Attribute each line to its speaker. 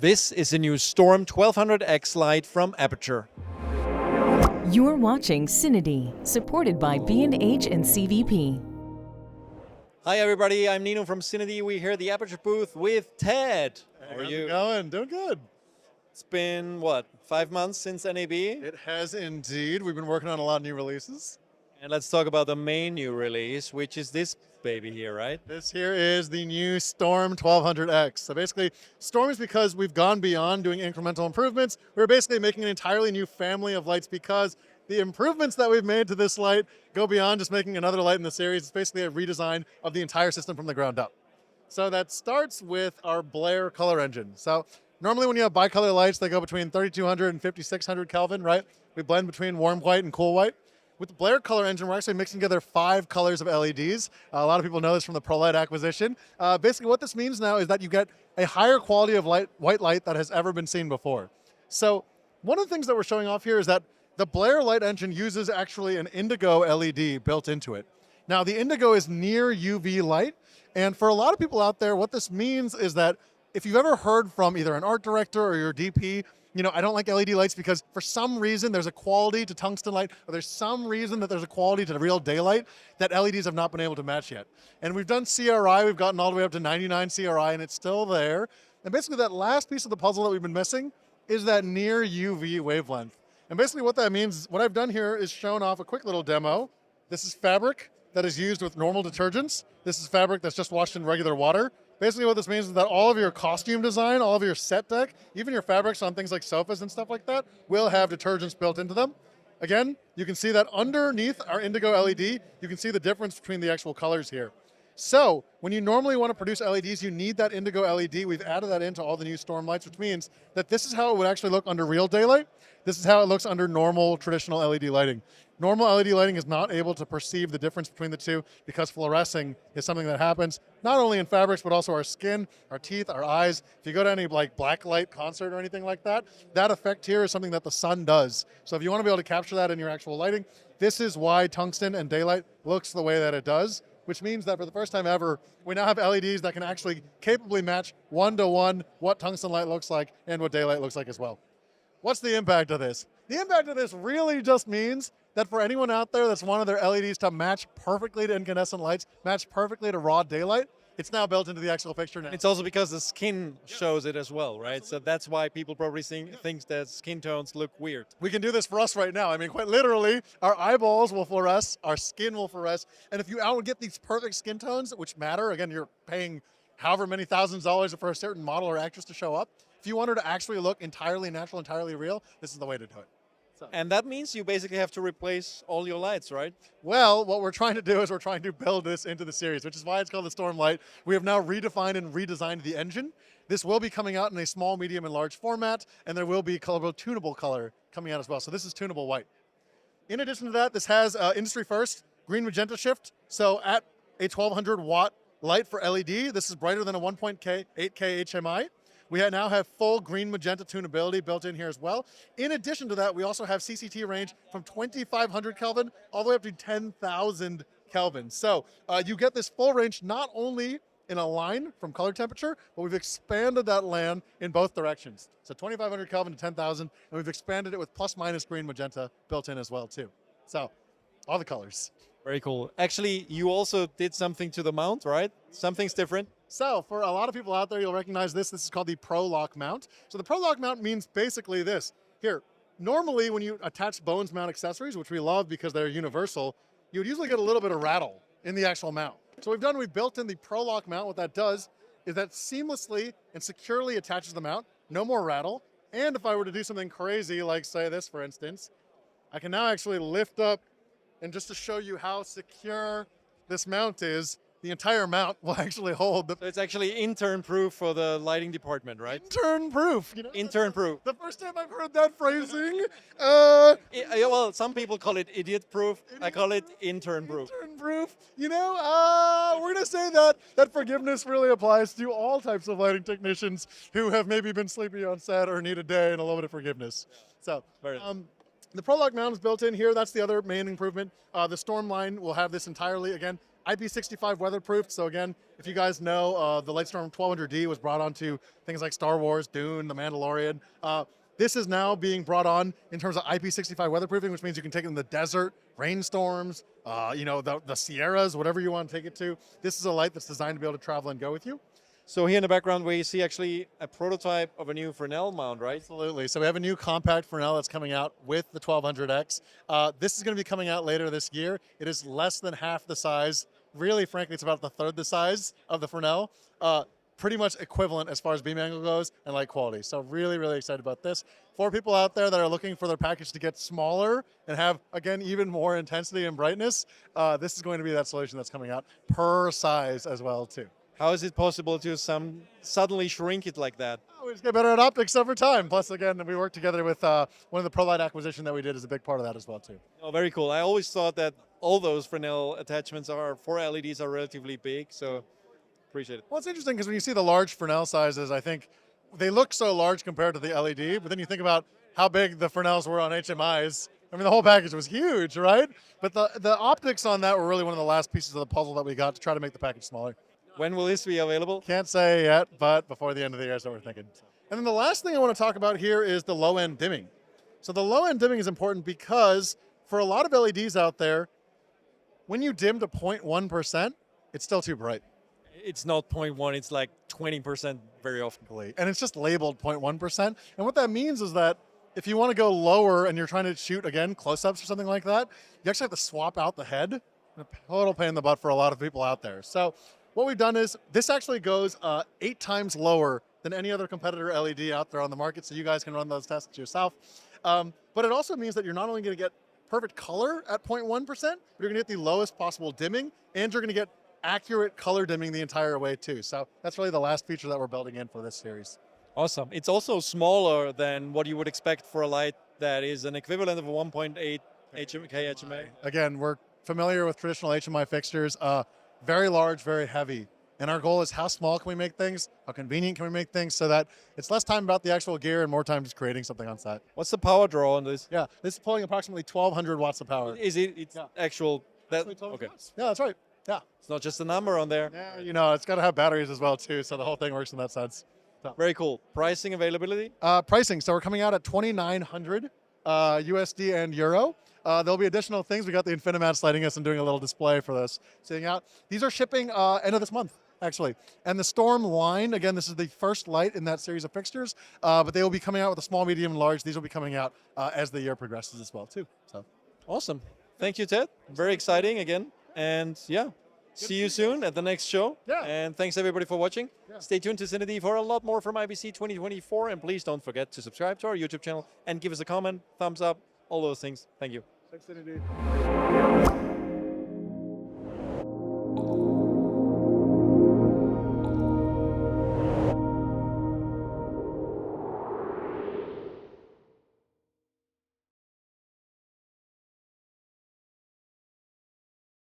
Speaker 1: This is the new Storm 1200X light from Aputure.
Speaker 2: You're watching CineD, supported by B&H and CVP.
Speaker 1: Hi everybody, I'm Nino from CineD. We're here at the Aputure booth with Ted.
Speaker 3: Hey,
Speaker 1: How are
Speaker 3: how's
Speaker 1: you?
Speaker 3: it going? Doing good.
Speaker 1: It's been, what, 5 months since NAB?
Speaker 3: It has indeed. We've been working on a lot of new releases.
Speaker 1: And let's talk about the main new release, which is this baby here, right?
Speaker 3: This here is the new Storm 1200X. So basically, Storm is because we've gone beyond doing incremental improvements. We're basically making an entirely new family of lights because the improvements that we've made to this light go beyond just making another light in the series. It's basically a redesign of the entire system from the ground up. So that starts with our Blair color engine. So normally when you have bicolor lights, they go between 3200 and 5600 Kelvin, right? We blend between warm white and cool white. With the Blair color engine, we're actually mixing together 5 colors of LEDs. A lot of people know this from the ProLock acquisition. Basically what this means now is that you get a higher quality of white light that has ever been seen before. So one of the things that we're showing off here is that the Blair light engine uses actually an indigo LED built into it. Now the indigo is near UV light, and for a lot of people out there, what this means is that if you've ever heard from either an art director or your DP, you know, I don't like LED lights because for some reason there's a quality to tungsten light, or there's some reason that there's a quality to real daylight that LEDs have not been able to match yet. And we've done CRI, we've gotten all the way up to 99 CRI, and it's still there. And basically that last piece of the puzzle that we've been missing is that near UV wavelength. And basically what that means, what I've done here is shown off a quick little demo. This is fabric that is used with normal detergents. This is fabric that's just washed in regular water. Basically what this means is that all of your costume design, all of your set deck, even your fabrics on things like sofas and stuff like that, will have detergents built into them. Again, you can see that underneath our indigo LED, you can see the difference between the actual colors here. So when you normally want to produce LEDs, you need that indigo LED. We've added that into all the new Storm lights, which means that this is how it would actually look under real daylight. This is how it looks under normal traditional LED lighting. Normal LED lighting is not able to perceive the difference between the two because fluorescing is something that happens not only in fabrics, but also our skin, our teeth, our eyes. If you go to any like black light concert or anything like that, that effect here is something that the sun does. So if you want to be able to capture that in your actual lighting, this is why tungsten and daylight looks the way that it does, which means that for the first time ever, we now have LEDs that can actually capably match one-to-one what tungsten light looks like and what daylight looks like as well. What's the impact of this? The impact of this really just means that for anyone out there that's wanted their LEDs to match perfectly to incandescent lights, match perfectly to raw daylight, it's now built into the actual fixture now.
Speaker 1: It's also because the skin shows it as well, right? So that's why people probably think that skin tones look weird.
Speaker 3: We can do this for us right now. I mean, quite literally, our eyeballs will fluoresce, our skin will fluoresce, and if you get these perfect skin tones, which matter, again, you're paying however many thousands of dollars for a certain model or actress to show up, if you want her to actually look entirely natural, entirely real, this is the way to do it. So.
Speaker 1: And that means you basically have to replace all your lights, right?
Speaker 3: Well, what we're trying to do is we're trying to build this into the series, which is why it's called the Storm Light. We have now redefined and redesigned the engine. This will be coming out in a small, medium, and large format, and there will be tunable color coming out as well. So this is tunable white. In addition to that, this has industry first green magenta shift. So at a 1200 watt light for LED, this is brighter than a 1.8K HMI. We now have full green magenta tunability built in here as well. In addition to that, we also have CCT range from 2500 Kelvin all the way up to 10,000 Kelvin. So you get this full range not only in a line from color temperature, but we've expanded that LAN in both directions. So 2500 Kelvin to 10,000, and we've expanded it with plus minus green magenta built in as well too. So all the colors.
Speaker 1: Very cool. Actually, you also did something to the mount, right? Something's different.
Speaker 3: So for a lot of people out there, you'll recognize this. This is called the Pro Lock mount. So the Pro Lock mount means basically this. Here, normally when you attach Bowens mount accessories, which we love because they're universal, you would usually get a little bit of rattle in the actual mount. So we've built in the Pro Lock mount. What that does is that seamlessly and securely attaches the mount, no more rattle. And if I were to do something crazy, like say this, for instance, I can now actually lift up, and just to show you how secure this mount is, the entire mount will actually hold.
Speaker 1: So it's actually intern-proof for the lighting department, right?
Speaker 3: Intern-proof. You know,
Speaker 1: intern-proof.
Speaker 3: The first time I've heard that phrasing.
Speaker 1: Well, some people call it idiot-proof. I call it intern-proof.
Speaker 3: Intern-proof. You know, we're going to say that forgiveness really applies to all types of lighting technicians who have maybe been sleepy on set or need a day and a little bit of forgiveness. So, the ProLock mount is built in here. That's the other main improvement. The Storm line will have this entirely, again, IP65 weatherproofed. So again, if you guys know, the Lightstorm 1200D was brought onto things like Star Wars, Dune, The Mandalorian. This is now being brought on in terms of IP65 weatherproofing, which means you can take it in the desert, rainstorms, the Sierras, whatever you want to take it to. This is a light that's designed to be able to travel and go with you.
Speaker 1: So here in the background where you see actually a prototype of a new Fresnel mount, right?
Speaker 3: Absolutely. So we have a new compact Fresnel that's coming out with the 1200X. This is going to be coming out later this year. It is less than half the size. Really, frankly, it's about the third the size of the Fresnel. Pretty much equivalent as far as beam angle goes and light quality. So really, really excited about this. For people out there that are looking for their package to get smaller and have, again, even more intensity and brightness, this is going to be that solution that's coming out per size as well, too.
Speaker 1: How is it possible to suddenly shrink it like that?
Speaker 3: We just get better at optics over time. Plus, again, we work together with one of the ProLight acquisition that we did is a big part of that as well, too.
Speaker 1: Oh, very cool. I always thought that all those Fresnel attachments for LEDs are relatively big, so appreciate it.
Speaker 3: Well, it's interesting because when you see the large Fresnel sizes, I think they look so large compared to the LED, but then you think about how big the Fresnels were on HMIs. I mean, the whole package was huge, right? But the optics on that were really one of the last pieces of the puzzle that we got to try to make the package smaller.
Speaker 1: When will this be available?
Speaker 3: Can't say yet, but before the end of the year is what we're thinking. And then the last thing I want to talk about here is the low-end dimming. So the low-end dimming is important because for a lot of LEDs out there, when you dim to 0.1%, it's still too bright.
Speaker 1: It's not 0.1, it's like 20% very often.
Speaker 3: And it's just labeled 0.1%. And what that means is that if you want to go lower and you're trying to shoot, again, close-ups or something like that, you actually have to swap out the head. A total pain in the butt for a lot of people out there. So what we've done is this actually goes 8 times lower than any other competitor LED out there on the market, so you guys can run those tests yourself. But it also means that you're not only going to get perfect color at 0.1%, but you're going to get the lowest possible dimming, and you're going to get accurate color dimming the entire way too. So that's really the last feature that we're building in for this series.
Speaker 1: Awesome. It's also smaller than what you would expect for a light that is an equivalent of a 1.8 HMI.
Speaker 3: Again, we're familiar with traditional HMI fixtures. Very large, very heavy. And our goal is how small can we make things, how convenient can we make things so that it's less time about the actual gear and more time just creating something on set.
Speaker 1: What's the power draw on this?
Speaker 3: Yeah, this is pulling approximately 1,200 watts of power.
Speaker 1: Is it? It's actual. That,
Speaker 3: okay. Yeah, that's right. Yeah.
Speaker 1: It's not just a number on there.
Speaker 3: Yeah, it's got to have batteries as well too, so the whole thing works in that sense. So.
Speaker 1: Very cool. Pricing, availability?
Speaker 3: Pricing. So we're coming out at 2,900 USD and Euro. There'll be additional things. We got the Infinimat lighting us and doing a little display for this sitting out. These are shipping end of this month, actually. And the Storm line, again, this is the first light in that series of fixtures, but they will be coming out with a small, medium, and large. These will be coming out as the year progresses as well, too. So
Speaker 1: awesome. Thank you, Ted. Very exciting again. And yeah, see you soon at the next show.
Speaker 3: Yeah.
Speaker 1: And thanks everybody for watching.
Speaker 3: Yeah.
Speaker 1: Stay tuned to CineD for a lot more from IBC 2024. And please don't forget to subscribe to our YouTube channel and give us a comment, thumbs up, all those things. Thank you.
Speaker 3: Thanks, CineD.